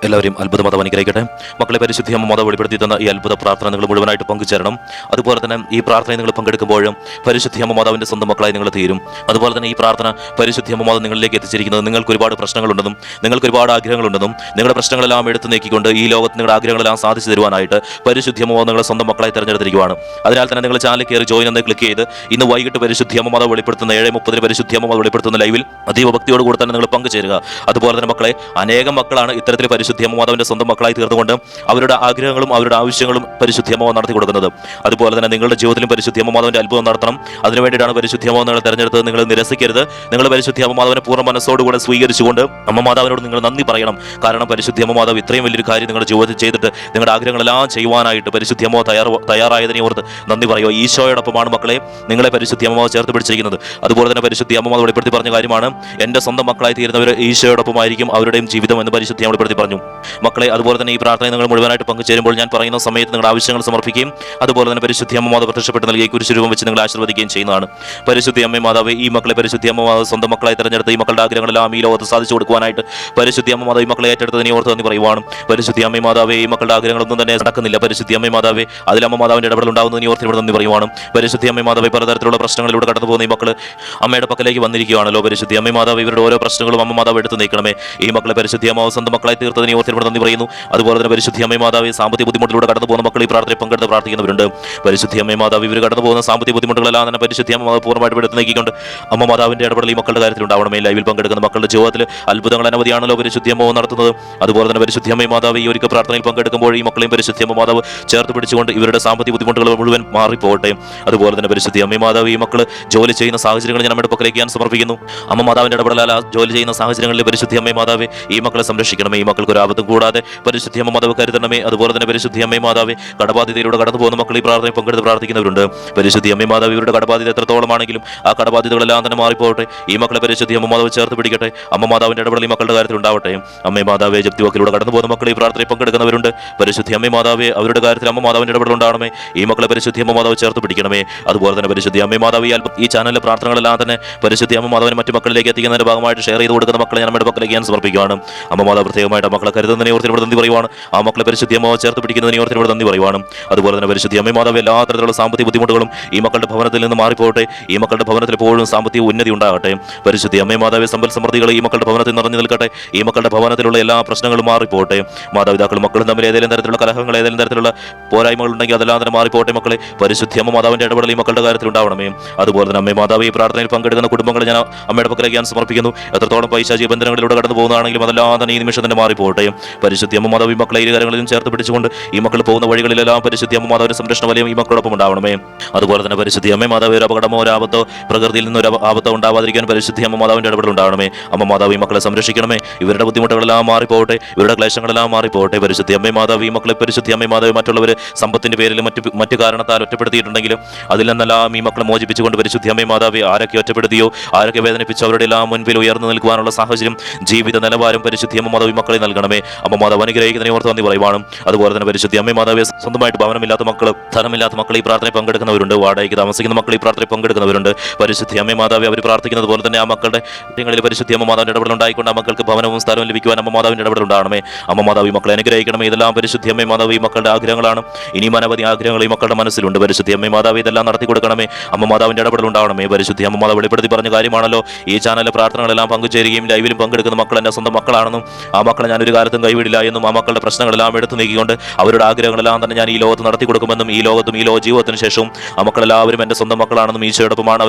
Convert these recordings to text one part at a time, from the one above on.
എല്ലാവരും അത്ഭുതമാതാവ് അനുഗ്രഹിക്കട്ടെ. മക്കളെ, പരിശുദ്ധി അമ്മ മാതാവ് വെളിപ്പെടുത്തി തന്ന ഈ അത്ഭുത പ്രാർത്ഥന നിങ്ങൾ മുഴുവനായിട്ട് പങ്കുചേരണം. അതുപോലെ തന്നെ ഈ പ്രാർത്ഥന നിങ്ങൾ പങ്കെടുക്കുമ്പോഴും പരിശുദ്ധി അമ്മ മാതാവിൻ്റെ സ്വന്തം മക്കളായി നിങ്ങൾ തീരും. അതുപോലെ തന്നെ ഈ പ്രാർത്ഥന പരിശുദ്ധി അമ്മ മാതാവ് നിങ്ങളിലേക്ക് എത്തിച്ചിരിക്കുന്നത് നിങ്ങൾക്ക് ഒരുപാട് പ്രശ്നങ്ങളുണ്ടെന്നും നിങ്ങൾക്ക് ഒരുപാട് ആഗ്രഹങ്ങളുണ്ടെന്നും നിങ്ങളുടെ പ്രശ്നങ്ങളെല്ലാം എടുത്തു നീക്കിക്കൊണ്ട് ഈ ലോകത്ത് നിങ്ങളുടെ ആഗ്രഹങ്ങളെല്ലാം സാധിച്ചു തരുവാനായിട്ട് പരിശുദ്ധി അമ്മ മാതാവ് നിങ്ങളുടെ സ്വന്തം മക്കളായി തിരഞ്ഞെടുത്തിരിക്കുകയാണ്. അതിനാൽ തന്നെ നിങ്ങൾ ചാനൽ കയറി ജോയിൻ എന്ന് ക്ലിക്ക് ചെയ്ത് ഇന്ന് വൈകിട്ട് പരിശുദ്ധി അമ്മ മാതാവ് വെളിപ്പെടുത്തുന്ന 7:30 പരിശുദ്ധി അമ്മ മാതാവ് വെളിപ്പെടുത്തുന്ന ലൈവിൽ അതീവ ഭക്തിയോട് കൂടെ തന്നെ നിങ്ങൾ പങ്കുചേരുക. അതുപോലെ തന്നെ മക്കളെ, അനേകം മക്കളാണ് ഇത്തരത്തിൽ പരിശുദ്ധി അമ്മ മാതാവിന്റെ സ്വന്തം മക്കളായി തീർന്നുകൊണ്ട് അവരുടെ ആഗ്രഹങ്ങളും അവരുടെ ആവശ്യങ്ങളും പരിശുദ്ധി അമ്മ നടത്തി കൊടുക്കുന്നത്. അതുപോലെ തന്നെ നിങ്ങളുടെ ജീവിതത്തിലും പരിശുദ്ധി അമ്മ മാതാവിന്റെ അത്ഭുതം നടത്തണം. അതിനുവേണ്ടിയിട്ടാണ് പരിശുദ്ധി അമ്മ നിങ്ങൾ തിരഞ്ഞെടുത്തത്. നിങ്ങൾ നിരസിക്കരുത്. നിങ്ങൾ പരിശുദ്ധി അമ്മ മാതാവിനെ പൂർണ്ണ മനസ്സോടുകൂടെ സ്വീകരിച്ചുകൊണ്ട് അമ്മ മാതാവിനോട് നിങ്ങൾ നന്ദി പറയണം. കാരണം പരിശുദ്ധി അമ്മ മാതാവ് ഇത്രയും വലിയൊരു കാര്യം നിങ്ങളുടെ ജീവിതത്തിൽ ചെയ്തിട്ട് നിങ്ങളുടെ ആഗ്രഹങ്ങളെല്ലാം ചെയ്യുവാനായിട്ട് പരിശുദ്ധി അമ്മ തയ്യാറായതിനെ ഓർത്ത് നന്ദി പറയുക. ഈശോയോടൊപ്പമാണ് മക്കളെ നിങ്ങളെ പരിശുദ്ധി അമ്മ ചേർത്ത് പിടിച്ചിരിക്കുന്നത്. അതുപോലെ തന്നെ പരിശുദ്ധി അമ്മ വെളിപ്പെടുത്തി പറഞ്ഞ കാര്യമാണ്, എൻ്റെ സ്വന്തം മക്കളായി തീരുന്നവർ ഈശോയോടൊപ്പമായിരിക്കും അവരുടെയും ജീവിതം എന്ന് പരിശുദ്ധി അമ്മ വെളിപ്പെടുത്തി പറഞ്ഞു. മക്കളെ, അതുപോലെ തന്നെ ഈ പ്രാർത്ഥന നിങ്ങൾ മുഴുവനായിട്ട് പങ്കുചേരുമ്പോൾ ഞാൻ പറയുന്ന സമയത്ത് നിങ്ങളുടെ ആവശ്യങ്ങൾ സമർപ്പിക്കുകയും അതുപോലെ തന്നെ പരിശുദ്ധി അമ്മ മാതാവ് പ്രത്യക്ഷപ്പെട്ട് നൽകിയ കുരിശുരൂപം വെച്ച് നിങ്ങൾ ആശീർവദിക്കുകയും ചെയ്യുന്നതാണ്. പരിശുദ്ധി അമ്മ മാതാവ് ഈ മക്കളെ പരിശുദ്ധി അമ്മ മാതാവ് സ്വന്തം മക്കളായി തിരഞ്ഞെടുത്ത് ഈ മക്കളുടെ ആഗ്രഹങ്ങളെല്ലാം ഈ ലോകത്ത് സാധിച്ചു കൊടുക്കുവാനായിട്ട് പരിശുദ്ധി അമ്മ മാതാവ് ഈ മക്കളെ ഏറ്റെടുത്തതിനെ ഓർത്ത് നന്ദി പറയുവാണ്. പരിശുദ്ധി അമ്മ മാതാവേ, ഈ മക്കളുടെ ആഗ്രഹങ്ങളൊന്നും തന്നെ നടക്കുന്നില്ല. പരിശുദ്ധി അമ്മ മാതാവേ, അതിൽ അമ്മ മാതാവിന്റെ ഇടപെടൽ ഉണ്ടാകുന്നതിനെ ഓർത്ത് ഇവിടെ നന്ദി പറയുവാണ്. പരിശുദ്ധി അമ്മ മാതാവേ, പലതരത്തിലുള്ള പ്രശ്നങ്ങളിലൂടെ കടന്നു പോകുന്ന ഈ മക്കൾ അമ്മയുടെ പക്കലേക്ക് വന്നിരിക്കുകയാണല്ലോ. പരിശുദ്ധി അമ്മ മാതാവ് ഇവരുടെ ഓരോ പ്രശ്നങ്ങളും അമ്മ മാതാവ് എടുത്ത് നീക്കണമേ. ഈ മക്കളെ പരിശുദ്ധി അമ്മ സ്വന്തം മക്കളായി തീർത്തതിനെ ഓർത്ത് ഇവിടെ നന്ദി പറയുന്നു. അതുപോലെ തന്നെ പരിശുദ്ധി അമ്മ മാതാവ് സാമ്പത്തിക ബുദ്ധിമുട്ടിലൂടെ കടന്നു പോകുന്ന മക്കൾ ഈ പ്രാർത്ഥനയിൽ പങ്കെടുത്ത് പ്രാർത്ഥിക്കുന്നവരുണ്ട്. പരിശുദ്ധി അമ്മ മാതാവ് ഇവർ കടന്നു പോകുന്ന സാമ്പത്തിക ബുദ്ധിമുട്ടുകളെല്ലാം തന്നെ പരിശുദ്ധി അമ്മ മാതാവ് പൂർണ്ണമായിട്ട് എടുത്ത് നീക്കിക്കൊണ്ട് അമ്മ മാതാവിന്റെ ഇടപെടൽ ഈ മക്കളുടെ കാര്യത്തിൽ ഉണ്ടാവണമേ. ലൈവിൽ പങ്കെടുക്കുന്ന മക്കളുടെ ജീവിതത്തിൽ അത്ഭുതങ്ങൾ അനവധിയാണല്ലോ പരിശുദ്ധി അമ്മ നടത്തുന്നത്. അതുപോലെ തന്നെ പരിശുദ്ധി അമ്മ മാതാവ് ഈ ഒരിക്കൽ പ്രാർത്ഥനയിൽ പങ്കെടുക്കുമ്പോൾ ഈ മക്കളെയും പരിശുദ്ധി അമ്മ മാതാവ് ചേർത്ത് പിടിച്ചുകൊണ്ട് ഇവരുടെ സാമ്പത്തിക ബുദ്ധിമുട്ടുകൾ മുഴുവൻ മാറിപ്പോകട്ടെ. അതുപോലെ തന്നെ പരിശുദ്ധി അമ്മ മാതാവ് ഈ മക്കൾ ജോലി ചെയ്യുന്ന സാഹചര്യങ്ങൾ ഞാൻ നമ്മുടെ പക്കലേക്ക് ഞാൻ സമർപ്പിക്കുന്നു. അമ്മ മാതാവിന്റെ ഇടപെടലാൽ ജോലി ചെയ്യുന്ന സാഹചര്യങ്ങളിൽ പരിശുദ്ധി അമ്മ മാതാവ് ഈ മക്കളെ സംരക്ഷിക്കണമേ. ഈ മക്കൾക്ക് ഒരു ആപത്തും കൂടാതെ പരിശുദ്ധി അമ്മ മാതാവ് കരുതണമേ. അതുപോലെ തന്നെ പരിശുദ്ധി അമ്മ മാതാവ് കടബാധ്യതയിലൂടെ കടന്നു പോകുന്ന മക്കൾ ഈ പ്രാർത്ഥനയിൽ പങ്കെടുത്ത് പ്രാർത്ഥിക്കുന്നവരുണ്ട്. പരിശുദ്ധി അമ്മ മാതാവ് ഇവരുടെ കടബാധ്യത എത്രത്തോളമാണെങ്കിലും ആ കടബാധ്യതകളെല്ലാം തന്നെ മാറിപ്പോകട്ടെ. ഈ മക്കളെ പരിശുദ്ധി അമ്മ മാതാവ് ചേർത്ത് പിടിക്കട്ടെ. അമ്മ മാതാവിന്റെ ഇടപെടൽ ഈ മക്കളുടെ കാര്യത്തിൽ ഉണ്ടാവട്ടെ. അമ്മ മാതാവെ, ജപ്തിവാക്കിലൂടെ കടന്നു പോകുന്ന മക്കൾ ഈ പ്രാർത്ഥനയിൽ പങ്കെടുക്കുന്നവരുണ്ട്. പരിശുദ്ധി അമ്മ മാതാവെ, അവരുടെ കാര്യത്തിൽ അമ്മ മാതാവിന്റെ ഇടപെടൽ ഉണ്ടാവണമേ. ഈ മക്കളെ പരിശുദ്ധി അമ്മ മാതാവ് ചേർത്ത് പിടിക്കണമേ. അതുപോലെ തന്നെ പരിശുദ്ധി അമ്മ മാതാവ് ഈ ചാനലിലെ പ്രാർത്ഥനകളെല്ലാം തന്നെ പരിശുദ്ധി അമ്മ മാതാവിനെ മറ്റു മക്കളിലേക്ക് എത്തിക്കുന്നതിന്റെ ഭാഗമായിട്ട് ഷെയർ ചെയ്ത് കൊടുക്കുന്ന മക്കളെ ഞാൻ നമ്മുടെ പക്കലേക്ക് ഞാൻ സമർപ്പിക്കുകയാണ്. അമ്മ മാതാവ് പ്രത്യേകമായിട്ട് മക്കളെ കരുതുന്നതിനെ ഓർത്ത് ഇവിടെ നന്ദി പറയുവാണ്. ആ മക്കളെ പരിശുദ്ധി അമ്മ ചേർത്ത് പിടിക്കുന്നതിനെ ഓർത്ത് ഇവിടെ നന്ദി പറയുവാണ്. അതുപോലെ തന്നെ പരിശുദ്ധി അമ്മ മാതാവ് എല്ലാ തരത്തിലുള്ള സാമ്പത്തിക ബുദ്ധിമുട്ടുകളും ഈ മക്കളുടെ ഭവനത്തിൽ നിന്ന് മാറിപ്പോകട്ടെ. ഈ മക്കളുടെ ഭവനത്തിൽ എപ്പോഴും സാമ്പത്തിക ഉന്നതി ഉണ്ടാകട്ടെ. പരിശുദ്ധി അമ്മ മാതാവ് സമ്പൽ സമൃദ്ധികൾ ഈ മക്കളുടെ ഭവനത്തിൽ നിറഞ്ഞു നിൽക്കട്ടെ. ഈ മക്കളുടെ ഭവനത്തിലുള്ള എല്ലാ പ്രശ്നങ്ങളും മാറിപ്പോകട്ടെ. മാതാപിതാക്കളും മക്കളും തമ്മിൽ ഏതെങ്കിലും തരത്തിലുള്ള കലഹങ്ങൾ, ഏതെങ്കിലും തരത്തിലുള്ള പോരായ്മകൾ ഉണ്ടെങ്കിൽ അതെല്ലാം തന്നെ മാറിപ്പോകട്ടെ. മക്കളെ പരിശുദ്ധി അമ്മ മാതാവിന്റെ ഇടപെടൽ ഈ മക്കളുടെ കാര്യത്തിൽ ഉണ്ടാവണമേ. അതുപോലെ തന്നെ അമ്മ മാതാവ് ഈ പ്രാർത്ഥനയിൽ പങ്കെടുക്കുന്ന കുടുംബങ്ങളെ ഞാൻ അമ്മയുടെ പക്കലേക്ക് ഞാൻ സമർപ്പിക്കുന്നു. എത്രത്തോളം പൈശാചിക ബന്ധനങ്ങളിലൂടെ കടന്നു പോകുന്നതാണെങ്കിലും അതെല്ലാം തന്നെ ഈ നിമിഷം തന്നെ മാറിപ്പോകട്ടെ. പരിശുദ്ധി അമ്മ മാതാവ് ഈ മക്കളെ ഇരു കാര്യങ്ങളിലും ചേർത്ത് പിടിച്ചുകൊണ്ട് ഈ മക്കൾ പോകുന്ന വഴികളിലെല്ലാം പരിശുദ്ധി അമ്മ മാതാവിന്റെ സംരക്ഷണ വലയം ഈ മക്കളോടൊപ്പം ഉണ്ടാവണമേ. അതുപോലെ തന്നെ പരിശുദ്ധി അമ്മ മാതാവ് ഒരു അപകടമോ ഒരു ആപത്തോ പ്രകൃതിയിൽ നിന്ന് ഒരു ആപത്തോ ഉണ്ടാവാതിരിക്കാൻ പരിശുദ്ധി അമ്മ മാതാവിന്റെ ഇടപെടൽ ഉണ്ടാവണമേ. അമ്മ മാതാവ് ഈ മക്കളെ സംരക്ഷിക്കണമേ. ഇവരുടെ ബുദ്ധിമുട്ടുകളെല്ലാം മാറിപ്പോകട്ടെ. ഇവരുടെ ക്ലേശങ്ങളെല്ലാം മാറിപ്പോകട്ടെ. പരിശുദ്ധി അമ്മ മാതാവ് ഈ മക്കളെ പരിശുദ്ധി അമ്മ മാതാവ് മറ്റുള്ളവർ സമ്പത്തിന്റെ പേരിൽ മറ്റു കാരണത്താൽ ഒറ്റപ്പെടുത്തിയിട്ടുണ്ടെങ്കിലും അതിൽ നിന്നെല്ലാം ഈ മക്കളെ മോചിപ്പിച്ചുകൊണ്ട് പരിശുദ്ധി അമ്മ മാതാവ് ആരൊക്കെ ഒറ്റപ്പെടുത്തിയോ ആരൊക്കെ വേദനിപ്പിച്ചോ അവരുടെ എല്ലാം മുൻപിൽ ഉയർന്നു നിൽക്കുവാനുള്ള സാഹചര്യം, ജീവിത നിലവാരം പരിശുദ്ധി അമ്മ മാതാവ് ഈ മക്കളെ നൽകണമേ. അമ്മ മാതാവ് അനുഗ്രഹിക്കുന്നതിനെ ഓർത്ത് നന്ദി പറയുവാണ്. അതുപോലെ തന്നെ പരിശുദ്ധി അമ്മ മാതാവ് സ്വന്തമായിട്ട് ഭവനമില്ലാത്ത മക്കൾ, ധനമില്ലാത്ത മക്കൾ ഈ പ്രാർത്ഥനയിൽ പങ്കെടുക്കുന്നവരുണ്ട്. വാടകയ്ക്ക് താമസിക്കുന്ന മക്കൾ ഈ പ്രാർത്ഥനയിൽ പങ്കെടുക്കുന്നവരുണ്ട്. പരിശുദ്ധി അമ്മ മാതാവ് അവർ പ്രാർത്ഥിക്കുന്നത് പോലെ തന്നെ ആ മക്കളുടെ കാര്യങ്ങളിൽ പരിശുദ്ധി അമ്മ മാതാവിന്റെ ഇടപെടൽ ഉണ്ടായിക്കൊണ്ട് ആ മക്കൾക്ക് ഭവനവും സ്ഥലവും ലഭിക്കുവാൻ അമ്മ മാതാവിന്റെ ഇടപെടൽ ഉണ്ടാകണമേ. അമ്മ മാതാവ് ഈ മക്കളെ അനുഗ്രഹിക്കണമേ. ഇതെല്ലാം പരിശുദ്ധി അമ്മ മാതാവ് ഈ മക്കളുടെ ആഗ്രഹങ്ങളാണ്. ഇനിയും അനവധി ആഗ്രഹങ്ങൾ ഈ മക്കളുടെ മനസ്സിലുണ്ട്. പരിശുദ്ധി അമ്മ മാതാവ് ഇതെല്ലാം നടത്തി കൊടുക്കണമേ. അമ്മ മാതാവിന്റെ ഇടപെടൽ ഉണ്ടാവണമേ. പരിശുദ്ധി അമ്മ മാതാവ് വെളിപ്പെടുത്തി പറഞ്ഞ കാര്യമാണല്ലോ. ഈ ചാനലിലെ പ്രാർത്ഥനകളെല്ലാം പങ്കുചേരുകയും ലൈവിലും പങ്കെടുക്കുന്ന മക്കൾ എൻ്റെ സ്വന്തം മക്കളാണെന്നും ആ മക്കളെ ഞാൻ ഒരു കാലത്തും കൈവിടില്ല എന്നും ആ മക്കളുടെ പ്രശ്നങ്ങളെല്ലാം എടുത്തു നീക്കിക്കൊണ്ട് അവരുടെ ആഗ്രഹങ്ങളെല്ലാം തന്നെ ഞാൻ ഈ ലോകത്ത് നടത്തി കൊടുക്കുമെന്നും ഈ ലോകത്തും ഈ ജീവിതത്തിന് ശേഷവും ആ മക്കളെല്ലാവരും എൻ്റെ സ്വന്തം മക്കളാണെന്നും ഈശോയോടൊപ്പമാണ്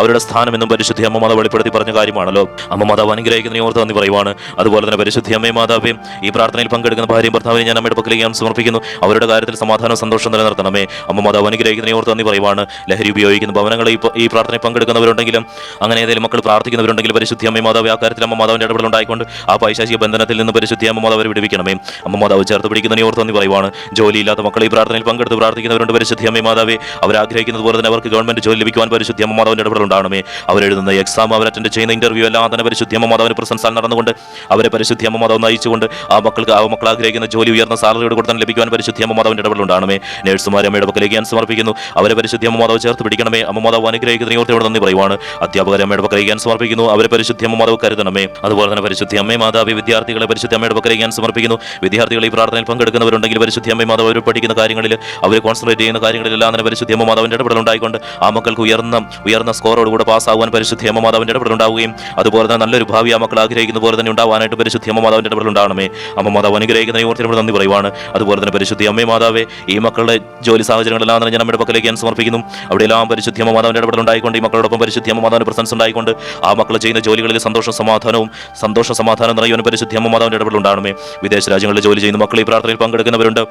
അവരുടെ സ്ഥാനമെന്നും പരിശുദ്ധി അമ്മ മാതാവ് വെളിപ്പെടുത്തി പറഞ്ഞ കാര്യമാണല്ലോ. അമ്മ മാതാവ് അനുഗ്രഹിക്കുന്നതിനെ ഓർത്ത് നന്ദി പറയുവാണ്. അതുപോലെ തന്നെ പരിശുദ്ധി അമ്മ മാതാവേയും ഈ പ്രാർത്ഥനയിൽ പങ്കെടുക്കുന്ന ഭാര്യയും ഭർത്താവിനെ ഞാൻ അമ്മയുടെ പക്കലേക്ക് ഞാൻ സമർപ്പിക്കുന്നു. അവരുടെ കാര്യത്തിൽ സമാധാനം സന്തോഷം നിലനിർത്തണമേ. അമ്മ മാതാവ് അനുഗ്രഹിക്കുന്നതിനെ ഓർത്ത് നന്ദി പറയുവാണ്. ലഹരി ഉപയോഗിക്കുന്ന ഭവനങ്ങൾ ഈ പ്രാർത്ഥനയിൽ പങ്കെടുക്കുന്നവരുണ്ടെങ്കിലും അങ്ങനെ ഏതെങ്കിലും മക്കൾ പ്രാർത്ഥിക്കുന്നവരുണ്ടെങ്കിൽ പരിശുദ്ധി അമ്മ മാതാവ് ആ കാര്യത്തിൽ അമ്മ മാതാവിന്റെ ഇടപെടൽ ഉണ്ടായിക്കൊണ്ട് ആ പൈശാചിക ബന്ധനത്തിൽ നിന്ന് പരിശുദ്ധി അമ്മ മാതാവ് വിടുവിക്കണമേ. അമ്മ മാതാവ് ചേർത്ത് പിടിക്കുന്നതിനെ ഓർത്ത് നന്ദി പറയുവാണ്. ജോലിയില്ലാത്ത മക്കൾ ഈ പ്രാർത്ഥനയിൽ പങ്കെടുത്ത് പ്രാർത്ഥിക്കുന്നവരുണ്ട്. പരിശുദ്ധി അമ്മ മാതാവെ അവർ ആഗ്രഹിക്കുന്നത് പോലെ തന്നെ അവർക്ക് ഗവൺമെന്റ് ജോലി ലഭിക്കുവാൻ പരിശുദ്ധി അമ്മ മാതാവിന്റെ ഇടപെടൽ ഉണ്ടാകണമേ. അവരെഴുതുന്ന എക്സാം, അവർ അറ്റൻഡ് ചെയ്യുന്ന ഇന്റർവ്യൂ എല്ലാം തന്നെ പരിശുദ്ധി അമ്മ മാതാവിന്റെ പ്രസൻസാൽ നടന്നുകൊണ്ട് അവരെ പരിശുദ്ധി അമ്മ മാതാവ് നയിച്ചുകൊണ്ട് ആ മക്കൾ ആഗ്രഹിക്കുന്ന ജോലി ഉയർന്ന സാലറിയോട് കൊടുത്താൽ ലഭിക്കുവാൻ പരിശുദ്ധി അമ്മ മാതാവിന്റെ ഇടപെടൽ ഉണ്ടാകണമേ. നേഴ്സുമാരെ അമ്മയുടെ പക്കലേക്ക് ഞാൻ സമർപ്പിക്കുന്നു. അവരെ പരിശുദ്ധി അമ്മ മാതാവ് ചേർത്ത് പിടിക്കണമേ. അമ്മ മാതാവ് അനുഗ്രഹിക്കുന്നതിനെ ഓർത്ത് ഇവിടെ നന്ദി പറയുവാണ്. അധ്യാപകരെ അമ്മയുടെ പക്കലേക്ക് ഞാൻ സമർപ്പിക്കുന്നു. അവരെ പരിശുദ്ധി അമ്മ മാതാവ് കരുതണമേ. അതുപോലെ തന്നെ പരിശുദ്ധി അമ്മ മാതാവ് വിദ്യാർത്ഥികളെ പരിശുദ്ധി അമ്മയുടെ അമ്മയുടെ പക്കലേക്ക് ഞാൻ സമർപ്പിക്കുന്നു. വിദ്യാർത്ഥികൾ ഈ പ്രാർത്ഥനയിൽ പങ്കെടുക്കുന്നവരുണ്ടെങ്കിൽ പരിശുദ്ധ അമ്മ മാതാവ് അവർ പഠിക്കുന്ന കാര്യങ്ങളിൽ അവർ കോൺസെൻട്രേറ്റ് ചെയ്യുന്ന കാര്യങ്ങളിലെല്ലാം തന്നെ പരിശുദ്ധ അമ്മ മാതാവിന്റെ ഇടപെടൽ ഉണ്ടായിക്കൊണ്ട് ആ മക്കൾക്ക് ഉയർന്ന സ്കോറോടുകൂടെ പാസ്സാകുവാൻ പരിശുദ്ധ അമ്മ മാതാവിന്റെ ഇടപെടൽ ഉണ്ടാവുകയും അതുപോലെ തന്നെ നല്ലൊരു ഭാവി ആ മക്കൾ ആഗ്രഹിക്കുന്ന പോലെ തന്നെ ഉണ്ടാവാനായിട്ട് പരിശുദ്ധ അമ്മ മാതാവിന്റെ ഇടപെടൽ ഉണ്ടാകണമേ. അമ്മ മാതാവ് അനുഗ്രഹിക്കുന്ന ഈ ഓർത്തിനോട് നന്ദി പറയുവാണ്. അതുപോലെ തന്നെ പരിശുദ്ധ അമ്മ മാതാവേ, ഈ മക്കളുടെ ജോലി സാഹചര്യങ്ങളെല്ലാം തന്നെ ഞാൻ അമ്മയുടെ പക്കലേക്ക് ഞാൻ സമർപ്പിക്കുന്നു. അവിടെയെല്ലാം പരിശുദ്ധ അമ്മ മാതാവിന്റെ ഇടപെടൽ ഉണ്ടായിക്കൊണ്ട് ഈ മക്കളോടൊപ്പം പരിശുദ്ധ അമ്മ മാതാവിന്റെ പ്രസൻസ് ഉണ്ടായിക്കൊണ്ട് ആ മക്കൾ ചെയ്യുന്ന ജോലികളിൽ സന്തോഷ സമാധാനം നിറയുവാൻ പരിശുദ്ധ അമ്മ മാതാവിന്റെ ഇടപെടൽ ഉണ്ടാകണമേ. വിദേശ രാജ്യങ്ങളിൽ ജോലി ചെയ്യുന്ന മക്കൾ ഈ പ്രാർത്ഥനയിൽ പങ്കെടുക്കുന്നവരുണ്ട്.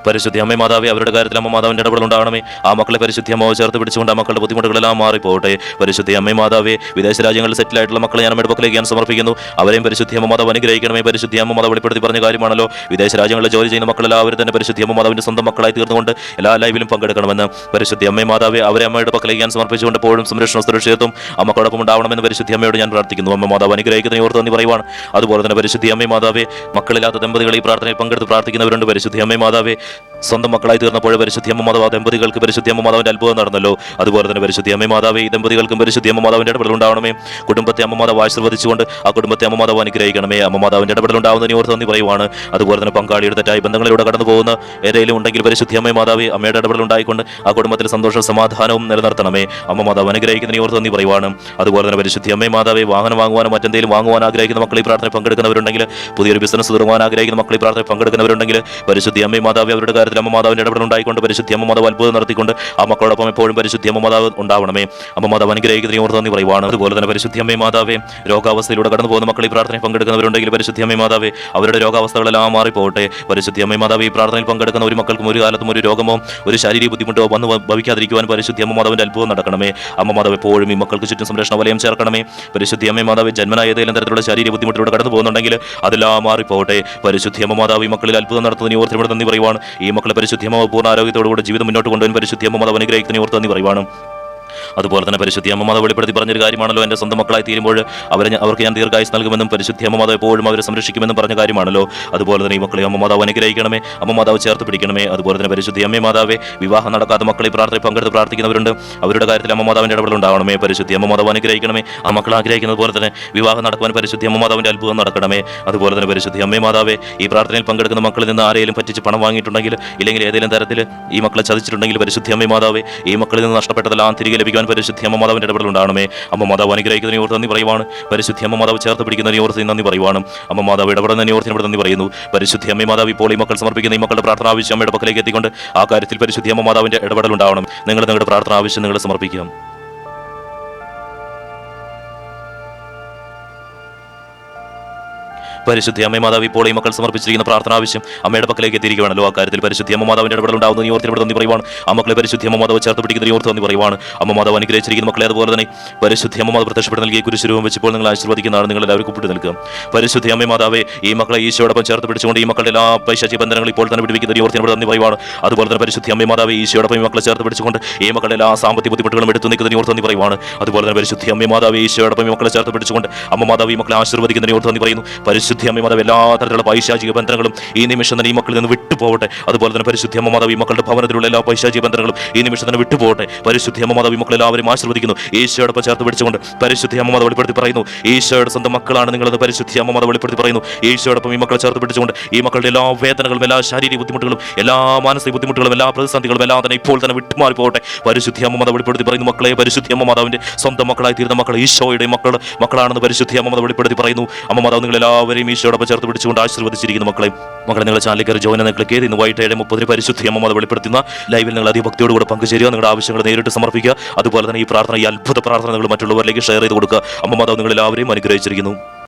പരിശുദ്ധ അമ്മ മാതാവേ, അവരുടെ കാര്യത്തിൽ അമ്മ മാതാവിന്റെ ഇടപെടൽ ഉണ്ടാകണമേ. ആ മക്കളെ പരിശുദ്ധ അമ്മ ചേർത്ത് പിടിച്ചുകൊണ്ട് ആ മക്കളുടെ ബുദ്ധിമുട്ടുകളെല്ലാം മാറിപ്പോട്ടെ. പരിശുദ്ധ അമ്മ മാതാവേ, വിദേശ രാജ്യങ്ങളിൽ സെറ്റിൽ ആയിട്ടുള്ള മക്കളെ ഞാൻ അമ്മയുടെ പക്കലേക്ക് ഞാൻ സമർപ്പിക്കുന്നു. അവരെയും പരിശുദ്ധ അമ്മ മാതാവ് അനുഗ്രഹിക്കണമേ. പരിശുദ്ധ അമ്മ മാതാവ് വെളിപ്പെടുത്തി പറഞ്ഞ കാര്യമാണല്ലോ, വിദേശ രാജ്യങ്ങളിൽ ജോലി ചെയ്യുന്ന മക്കളെല്ലാവരും തന്നെ പരിശുദ്ധ അമ്മ മാതാവിന്റെ സ്വന്തം മക്കളായി തീർന്നുകൊണ്ട് എല്ലാ ലൈവിലും പങ്കെടുക്കണമെന്ന് പരിശുദ്ധ അമ്മ മാതാവേ, അവരെ അമ്മയുടെ പക്കലേക്ക് ഞാൻ സമർപ്പിച്ചുകൊണ്ട് എപ്പോഴും സംരക്ഷണ സുരക്ഷിതത്വം ആ മക്കളോടൊപ്പം ഉണ്ടാവണമെന്ന് പരിശുദ്ധ അമ്മയോട് ഞാൻ പ്രാർത്ഥിക്കുന്നു. അമ്മ മാതാവ് അനുഗ്രഹിക്കുന്ന ഓർത്ത് നന്ദി പറയുവാണ്. അതുപോലെ തന്നെ പരിശുദ്ധ അമ്മ മാതാവേ, മക്കളില്ലാത്ത ദമ്പതികൾ ഈ പ്രാർത്ഥനയിൽ പങ്കെടുത്ത് പ്രാർത്ഥിക്കുന്നവരുണ്ട്. പരിശുദ്ധ അമ്മ മാതാവേ, സ്വന്തം മക്കളായി തീർന്നപ്പോൾ പരിശുദ്ധ അമ്മ മാതാവ് ദമ്പതികൾക്ക് പരിശുദ്ധ അമ്മ മാതാവിന്റെ അത്ഭുതം നടന്നല്ലോ. അതുപോലെ തന്നെ പരിശുദ്ധ അമ്മ മാതാവേ, ഈ ദമ്പതികൾക്കും പരിശുദ്ധ അമ്മ മാതാവിന്റെ ഇടപെടൽ ഉണ്ടാവണമേ. കുടുംബത്തെ അമ്മ മാതാവ് ആശീർവദിച്ചുകൊണ്ട് ആ കുടുംബത്തെ അമ്മ മാതാവ് അനുഗ്രഹിക്കണമേ. അമ്മ മാതാവിന്റെ ഇടപെടൽ ഉണ്ടാവുന്നതിന് ഓർത്ത് നന്ദി പറയുവാണ്. അതുപോലെ തന്നെ പങ്കാളിയുടെ തെറ്റായ ബന്ധങ്ങളിലൂടെ കടന്നു പോകുന്ന ഏതെങ്കിലും ഉണ്ടെങ്കിൽ പരിശുദ്ധ അമ്മ മാതാവേ, അമ്മയുടെ ഇടപെടൽ ഉണ്ടായിക്കൊണ്ട് ആ കുടുംബത്തിൽ സന്തോഷവും സമാധാനവും നിലനിർത്തണമേ. അമ്മ മാതാവ് അനുഗ്രഹിക്കുന്നതിന് ഓർത്ത് നന്ദി പറയുവാണ്. അതുപോലെ തന്നെ പരിശുദ്ധ അമ്മ മാതാവേ, വാഹനം വാങ്ങുവാനോ മറ്റെന്തെങ്കിലും വാങ്ങുവാൻ ആഗ്രഹിക്കുന്ന മക്കളെ പ്രാർത്ഥന പങ്കെടുക്കുന്നവരുണ്ടെങ്കിൽ, പുതിയൊരു ബിസിനസ് തുടങ്ങുവാൻ ആഗ്രഹിക്കുന്ന മക്കളെ പ്രാർത്ഥന പങ്കെടുക്കുന്നവരുണ്ടെങ്കിൽ പരിശുദ്ധ അമ്മ മാതാവേ, അവരുടെ കാര്യത്തിൽ അമ്മ മാതാവിന്റെ ഇടപെടൽ ഉണ്ടായിക്കൊണ്ട് പരിശുദ്ധ അമ്മ മാതാവ് അത്ഭുതം നടത്തിക്കൊണ്ട് ആ മക്കളോടൊപ്പം എപ്പോഴും പരിശുദ്ധ അമ്മ മാതാവ് ഉണ്ടാവണമേ. അമ്മ മാതാവ് അനുഗ്രഹിക്കുന്നതിന് ഓർത്ത് നന്ദി പറയുവാണ്. അതുപോലെ തന്നെ പരിശുദ്ധ അമ്മ മാതാവേ, രോഗാവസ്ഥയിലൂടെ കടന്നു പോകുന്ന മക്കളെ ഈ പ്രാർത്ഥനയിൽ പങ്കെടുക്കുന്നവരുണ്ടെങ്കിൽ പരിശുദ്ധ അമ്മ മാതാവേ, അവരുടെ രോഗാവസ്ഥകളെല്ലാം മാറിപ്പോട്ടെ. പരിശുദ്ധ അമ്മ മാതാവേ, ഈ പ്രാർത്ഥനയിൽ പങ്കെടുക്കുന്ന ഒരു മക്കൾക്കും ഒരു കാലത്തും ഒരു രോഗമോ ഒരു ശാരീരിക ബുദ്ധിമുട്ടോ വന്ന് ഭവിക്കാതിരിക്കുവാൻ പരിശുദ്ധ അമ്മ മാതാവിന്റെ അത്ഭുതം നടക്കണമേ. അമ്മ മാതാവ് എപ്പോഴും ഈ മക്കൾക്ക് ചുറ്റും സംരക്ഷണ വലയം ചേർക്കണമേ. പരിശുദ്ധ അമ്മ മാതാവേ, ജന്മനായ ഏതെങ്കിലും തരത്തിലുള്ള ശാരീരിക ബുദ്ധിമുട്ടിലൂടെ കടന്നു പോകുന്നുണ്ടെങ്കിൽ അതെല്ലാം മാറിപ്പോട്ടെ. പരിശുദ്ധ അമ്മ മാതാവ് ഈ മക്കളിൽ അത്ഭുതം നടത്തുന്നതിന് ഓർത്തിനോട് നന്ദി പറയുവാണ്. ഈ മക്കളെ പരിശുദ്ധ അമ്മ പൂർണ്ണ ആരോഗ്യത്തോടുകൂടി ജീവിതം മുന്നോട്ട് കൊണ്ടുവൻ പരിശുദ്ധ അമ്മ മാതാവ് അനുഗ്രഹിക്കുന്നതിന് ഓർത്ത് നന്ദി പറയുവാണ്. അതുപോലെ തന്നെ പരിശുദ്ധ അമ്മ മാതാവ് വെളിപ്പെടുത്തി പറഞ്ഞൊരു കാര്യമാണല്ലോ, എൻ്റെ സ്വന്തം മക്കളായി തീരുമ്പോൾ അവർക്ക് ഞാൻ ദീർഘായുസ് നൽകുമെന്നും പരിശുദ്ധ അമ്മ മാതാവ് എപ്പോഴും അവരെ സംരക്ഷിക്കുമെന്നും പറഞ്ഞ കാര്യമാണല്ലോ. അതുപോലെ തന്നെ ഈ മക്കളെ അമ്മ മാതാവ് അനുഗ്രഹിക്കണമേ. അമ്മ മാതാവ് ചേർത്ത് പിടിക്കണമേ. അതുപോലെ തന്നെ പരിശുദ്ധ അമ്മ മാതാവെ, വിവാഹം നടക്കാത്ത മക്കളെ പ്രാർത്ഥനയിൽ പങ്കെടുത്ത് പ്രാർത്ഥിക്കുന്നവരുണ്ട്. അവരുടെ കാര്യത്തിൽ അമ്മ മാതാവിന്റെ ഇടപെടൽ ഉണ്ടാവണമേ. പരിശുദ്ധ അമ്മ മാതാവ് അനുഗ്രഹിക്കണമേ. ആ മക്കൾ ആഗ്രഹിക്കുന്നത് പോലെ തന്നെ വിവാഹം നടക്കുവാൻ പരിശുദ്ധ അമ്മ മാതാവിന്റെ അത്ഭുതം നടക്കണമേ. അതുപോലെ തന്നെ പരിശുദ്ധ അമ്മ മാതാവെ, ഈ പ്രാർത്ഥനയിൽ പങ്കെടുക്കുന്ന മക്കളിൽ നിന്ന് ആരെങ്കിലും പറ്റിച്ച് പണം വാങ്ങിയിട്ടുണ്ടെങ്കിൽ, ഇല്ലെങ്കിൽ ഏതെങ്കിലും തരത്തിൽ ഈ മക്കളെ ചതിച്ചിട്ടുണ്ടെങ്കിൽ പരിശുദ്ധ അമ്മ മാതാവെ, ഈ മക്കളിൽ നിന്ന് നഷ്ടപ്പെട്ടതെല്ലാം തിരികെ ലഭിക്കാൻ പരിശുദ്ധ അമ്മ മാതാവിന്റെ ഇടപെടൽ ഉണ്ടാവണമേ. അമ്മ മാതാവ് അനുഗ്രഹിക്കുന്നതിനെ ഓർത്ത് നന്ദി പറയുവാണ്. പരിശുദ്ധ അമ്മ മാതാവ് ചേർത്ത് പിടിക്കുന്നതിനെ ഓർത്ത് നന്ദി പറയുവാണ്. അമ്മ മാതാവ് ഇടപെടുന്നതിനെ ഓർത്ത് ഇവിടെ നന്ദി പറയുന്നു. പരിശുദ്ധ അമ്മ മാതാവ് ഇപ്പോൾ ഈ മക്കൾ സമർപ്പിക്കുന്ന ഈ മക്കളുടെ പ്രാർത്ഥന ആവശ്യം അമ്മയുടെ പക്കലേക്ക് എത്തിക്കൊണ്ട് ആ കാര്യത്തിൽ പരിശുദ്ധ അമ്മ മാതാവിന്റെ ഇടപെടൽ ഉണ്ടാവണം. നിങ്ങളുടെ പ്രാർത്ഥന ആവശ്യം നിങ്ങൾ സമർപ്പിക്കാം. പരിശുദ്ധ അമ്മ മാതാവ് ഇപ്പോൾ ഈ മക്കൾ സമർപ്പിച്ചിരിക്കുന്ന പ്രാർത്ഥന ആവശ്യം അമ്മയുടെ പക്കലേക്ക് എത്തിയിരിക്കുകയാണല്ലോ. ആ കാര്യത്തിൽ പരിശുദ്ധ അമ്മ മാതാവിന്റെ ഇടപെടൽ ഉണ്ടാവുന്ന ഈ ഓർത്തിനോട് നന്ദി പറയുവാണ്. ആ മക്കളെ പരിശുദ്ധ അമ്മ മാതാവ് ചേർത്ത് പിടിക്കുന്ന ഈ ഓർത്ത് നന്ദി പറയുവാണ്. അമ്മ മാതാവ് അനുഗ്രഹിച്ചിരിക്കുന്ന മക്കളെ അതുപോലെ തന്നെ പരിശുദ്ധ അമ്മ മാതാവ് പ്രത്യക്ഷപ്പെട്ട് നൽകിയ കുരിശുരൂപം വെച്ചപ്പോൾ നിങ്ങൾ ആശീർവദിക്കുന്നതാണ്. നിങ്ങൾ എല്ലാവരും കൂപ്പിട്ട് നിൽക്കുക. പരിശുദ്ധ അമ്മ മാതാവെ, ഈ മക്കളെ ഈശോടൊപ്പം ചേർത്ത് പിടിച്ചുകൊണ്ട് ഈ മക്കളുടെ എല്ലാ പൈശാചിക ബന്ധനങ്ങൾ ഇപ്പോൾ തന്നെ വിടുവിക്കുന്ന ഈ ഓർത്തിനോട് നന്ദി പറയുവാണ്. അതുപോലെ തന്നെ പരിശുദ്ധ അമ്മ മാതാവെ, ഈശോടൊപ്പം ഈ മക്കളെ ചേർത്ത് പിടിച്ചുകൊണ്ട് ഈ മക്കളുടെ എല്ലാ സാമ്പത്തിക ബുദ്ധിമുട്ടുകളും എടുത്തു നിൽക്കുന്ന ഈ ഓർത്ത് നന്ദി പറയുവാണ്. അതുപോലെ തന്നെ പരിശുദ്ധ അമ്മ മാതാവെ, ഈശോടൊപ്പം ഈ മക്കളെ ചേർത്ത് പിടിച്ചുകൊണ്ട് അമ്മ മാതാവ് ഈ മക്കളെ ആശീർവദിക്കുന്ന ഈ ഓർത്ത് നന്ദി പറയുന്നു. പരിശുദ്ധ അമ്മ മാതാവ് എല്ലാ തരത്തിലുള്ള പൈശാചിക ബന്ധനങ്ങളും ഈ നിമിഷം തന്നെ ഈ മക്കളിൽ നിന്ന് വിട്ടുപോകട്ടെ. അതുപോലെ തന്നെ പരിശുദ്ധ അമ്മ മാതാവ് ഈ മക്കളുടെ ഭവനത്തിലുള്ള എല്ലാ പൈശാചിക ബന്ധനങ്ങളും ഈ നിമിഷം തന്നെ വിട്ടുപോകട്ടെ. പരിശുദ്ധ അമ്മ മാതാവ് ഈ മക്കളെല്ലാവരും ആശീർവദിക്കുന്നു. ഈശോയോടൊപ്പം ചേർത്ത് പിടിച്ചുകൊണ്ട് പരിശുദ്ധ അമ്മ മാതാവ് വെളിപ്പെടുത്തി പറയുന്നു, ഈശോയുടെ സ്വന്തം മക്കളാണ് നിങ്ങളെന്ന് പരിശുദ്ധ അമ്മ മാതാവ് വെളിപ്പെടുത്തി പറയുന്നു. ഈശോയോടൊപ്പം ഈ മക്കളെ ചേർത്ത് പിടിച്ചുകൊണ്ട് ഈ മക്കളുടെ എല്ലാ വേദനകളും, എല്ലാ ശാരീരിക ബുദ്ധിമുട്ടുകളും, എല്ലാ മാനസിക ബുദ്ധിമുട്ടുകളും, എല്ലാ പ്രതിസന്ധികളും എല്ലാം തന്നെ ഇപ്പോൾ തന്നെ വിട്ടുമാറി പോകട്ടെ. പരിശുദ്ധ അമ്മ മാതാവ് വെളിപ്പെടുത്തി പറയുന്നു, മക്കളെ പരിശുദ്ധ അമ്മ മാതാവിന്റെ സ്വന്തം മക്കളായി തീർന്ന മക്കൾ ഈശോയുടെ മക്കളാണെന്ന് പരിശുദ്ധ അമ്മ മാതാവ് വെളിപ്പെടുത്തി പറയുന്നു. അമ്മ മാതാവ് നിങ്ങൾ എല്ലാവരെയും ഈശോയോടൊപ്പം ചേർത്ത് പിടിച്ചുകൊണ്ട് ആശീർവദിച്ചിരിക്കുന്നു. മക്കളെ നിങ്ങളുടെ ചാനലിൽ ജോയിൻ ക്ലിക്ക് ചെയ്ത് ഇന്ന് വൈകിട്ട് 7:30 പരിശുദ്ധ അമ്മ മാതാവ് വെളിപ്പെടുത്തുന്ന ലൈവിൽ നിങ്ങൾ അതിഭക്തിയോടുകൂടെ പങ്കുചേരുക. നിങ്ങളുടെ ആവശ്യങ്ങൾ നേരിട്ട് സമർപ്പിക്കുക. അതുപോലെ തന്നെ ഈ പ്രാർത്ഥന, ഈ അത്ഭുത പ്രാർത്ഥന നിങ്ങൾ മറ്റുള്ളവരിലേക്ക് ഷെയർ ചെയ്ത് കൊടുക്കുക. അമ്മ മാതാവ് നിങ്ങൾ എല്ലാവരെയും അനുഗ്രഹിച്ചിരിക്കുന്നു.